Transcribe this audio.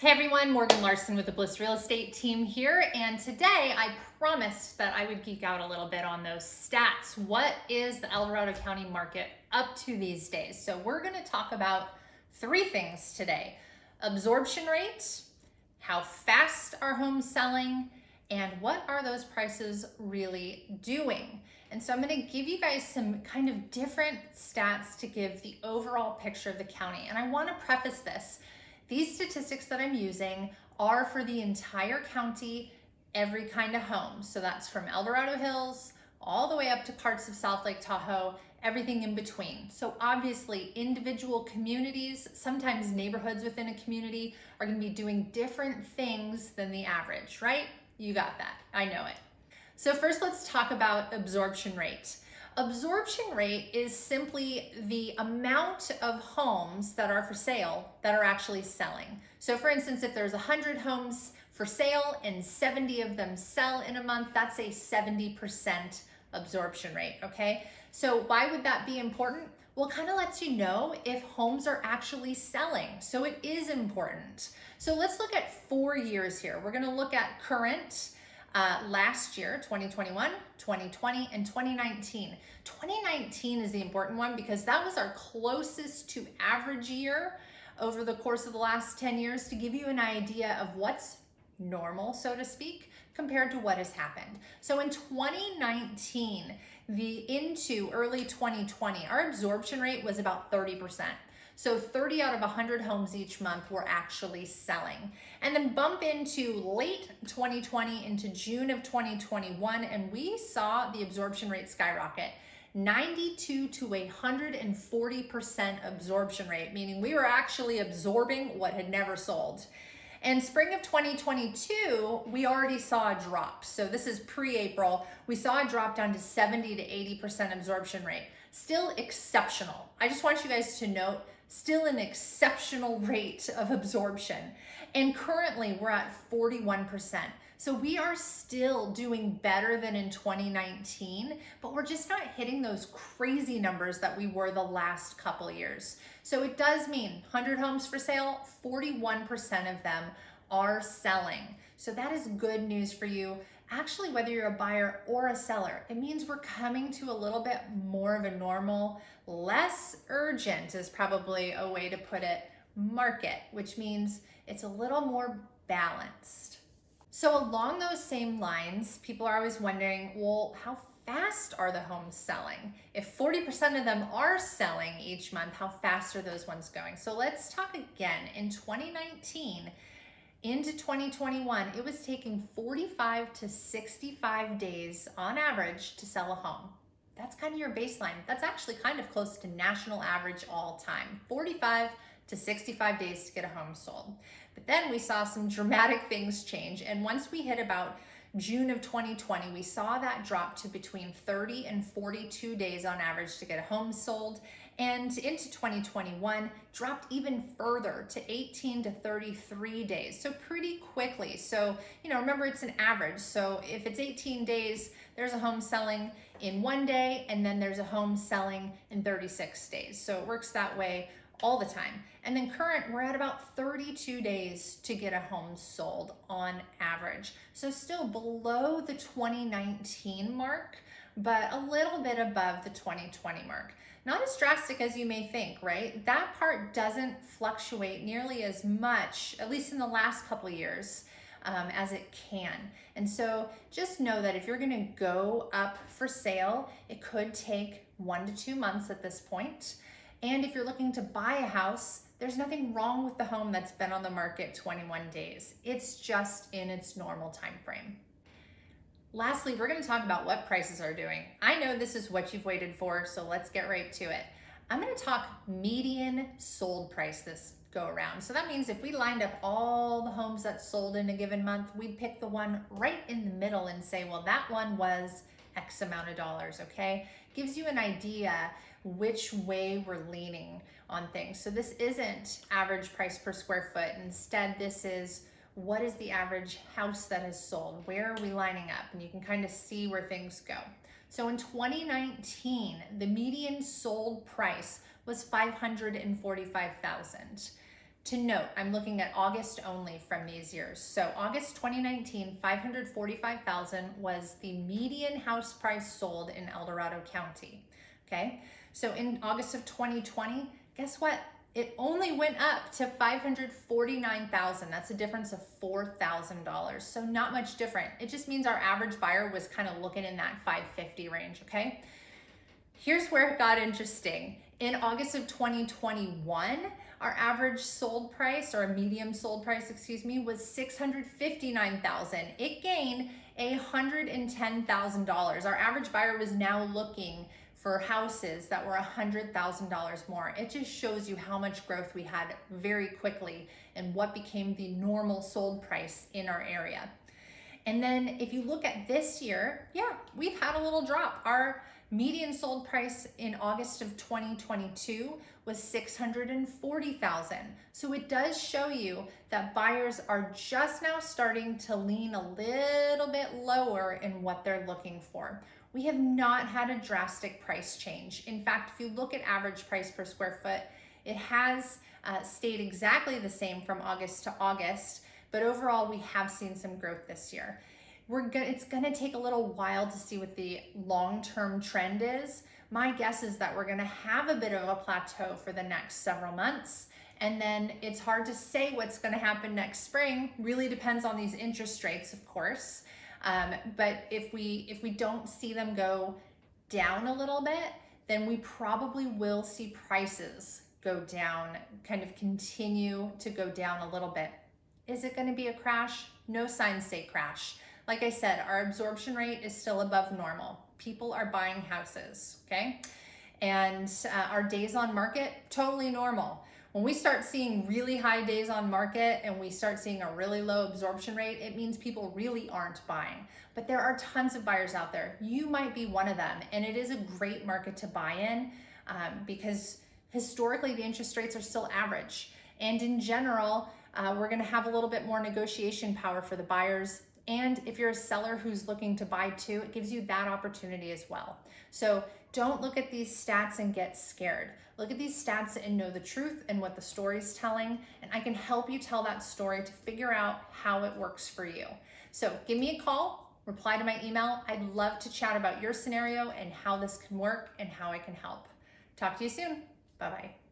Hey everyone, Morgan Larson with the Bliss Real Estate team here, and today I promised that I would geek out a little bit on those stats. What is the Dorado County market up to these days? So we're going to talk about three things today: absorption rate, how fast are homes selling, and what are those prices really doing. And so I'm going to give you guys some kind of different stats to give the overall picture of the county. And I want to preface this. These statistics that I'm using are for the entire county, every kind of home. So that's from El Dorado Hills all the way up to parts of South Lake Tahoe, everything in between. So obviously individual communities, sometimes neighborhoods within a community, are going to be doing different things than the average, right? You got that. I know it. So first let's talk about absorption rate. Absorption rate is simply the amount of homes that are for sale that are actually selling. So for instance, if there's 100 homes for sale and 70 of them sell in a month, that's a 70% absorption rate, okay? So why would that be important? Well, it kind of lets you know if homes are actually selling. So it is important. So let's look at 4 years here. We're gonna look at current, last year, 2021, 2020, and 2019. 2019 is the important one because that was our closest to average year over the course of the last 10 years to give you an idea of what's normal, so to speak, compared to what has happened. So in 2019, into early 2020, our absorption rate was about 30%. So 30 out of 100 homes each month were actually selling. And then bump into late 2020 into June of 2021, and we saw the absorption rate skyrocket. 92 to 140% absorption rate, meaning we were actually absorbing what had never sold. And spring of 2022, we already saw a drop. So this is pre-April. We saw a drop down to 70 to 80% absorption rate. Still exceptional. I just want you guys to note, still an exceptional rate of absorption. And currently we're at 41%. So we are still doing better than in 2019, but we're just not hitting those crazy numbers that we were the last couple years. So it does mean 100 homes for sale, 41% of them are selling. So that is good news for you. Actually, whether you're a buyer or a seller, it means we're coming to a little bit more of a normal, less urgent is probably a way to put it, market, which means it's a little more balanced. So along those same lines, people are always wondering, well, how fast are the homes selling? If 40% of them are selling each month, how fast are those ones going? So let's talk again. In 2019, into 2021, it was taking 45 to 65 days on average to sell a home. That's kind of your baseline. That's actually kind of close to national average all time. 45 to 65 days to get a home sold. But then we saw some dramatic things change. And once we hit about June of 2020, we saw that drop to between 30 and 42 days on average to get a home sold. And into 2021, dropped even further to 18 to 33 days. So pretty quickly. So, remember it's an average. So if it's 18 days, there's a home selling in 1 day, and then there's a home selling in 36 days. So it works that way all the time. And then current, we're at about 32 days to get a home sold on average. So still below the 2019 mark, but a little bit above the 2020 mark. Not as drastic as you may think, right? That part doesn't fluctuate nearly as much, at least in the last couple of years, as it can. And so just know that if you're gonna go up for sale, it could take 1 to 2 months at this point. And if you're looking to buy a house, there's nothing wrong with the home that's been on the market 21 days. It's just in its normal time frame. Lastly, we're going to talk about what prices are doing. I know this is what you've waited for, so let's get right to it. I'm going to talk median sold price this go around. So that means if we lined up all the homes that sold in a given month, we'd pick the one right in the middle and say, well, that one was X amount of dollars, okay? Gives you an idea which way we're leaning on things. So this isn't average price per square foot. Instead, this is what is the average house that is sold? Where are we lining up? And you can kind of see where things go. So in 2019, the median sold price was $545,000. To note, I'm looking at August only from these years. So August 2019, 545,000 was the median house price sold in El Dorado County. Okay, so in August of 2020, guess what? It only went up to 549,000. That's a difference of $4,000. So not much different. It just means our average buyer was kind of looking in that 550 range, okay? Here's where it got interesting. In August of 2021, our average sold price, or medium sold price, excuse me, was $659,000. It gained $110,000. Our average buyer was now looking for houses that were $100,000 more. It just shows you how much growth we had very quickly and what became the normal sold price in our area. And then if you look at this year, yeah, we've had a little drop. Our median sold price in August of 2022 was $640,000. So it does show you that buyers are just now starting to lean a little bit lower in what they're looking for. We have not had a drastic price change. In fact, if you look at average price per square foot, it has stayed exactly the same from August to August, but overall we have seen some growth this year. It's gonna take a little while to see what the long-term trend is. My guess is that we're gonna have a bit of a plateau for the next several months, and then it's hard to say what's gonna happen next spring. Really depends on these interest rates, of course. But if we don't see them go down a little bit, then we probably will see prices go down, kind of continue to go down a little bit. Is it going to be a crash? No signs say crash. Like I said, our absorption rate is still above normal. People are buying houses, okay? And our days on market, totally normal. When we start seeing really high days on market and we start seeing a really low absorption rate, it means people really aren't buying. But there are tons of buyers out there. You might be one of them, and it is a great market to buy in because historically the interest rates are still average. And in general, we're gonna have a little bit more negotiation power for the buyers. And if you're a seller who's looking to buy too, it gives you that opportunity as well. So don't look at these stats and get scared. Look at these stats and know the truth and what the story's telling, and I can help you tell that story to figure out how it works for you. So give me a call, reply to my email. I'd love to chat about your scenario and how this can work and how I can help. Talk to you soon. Bye-bye.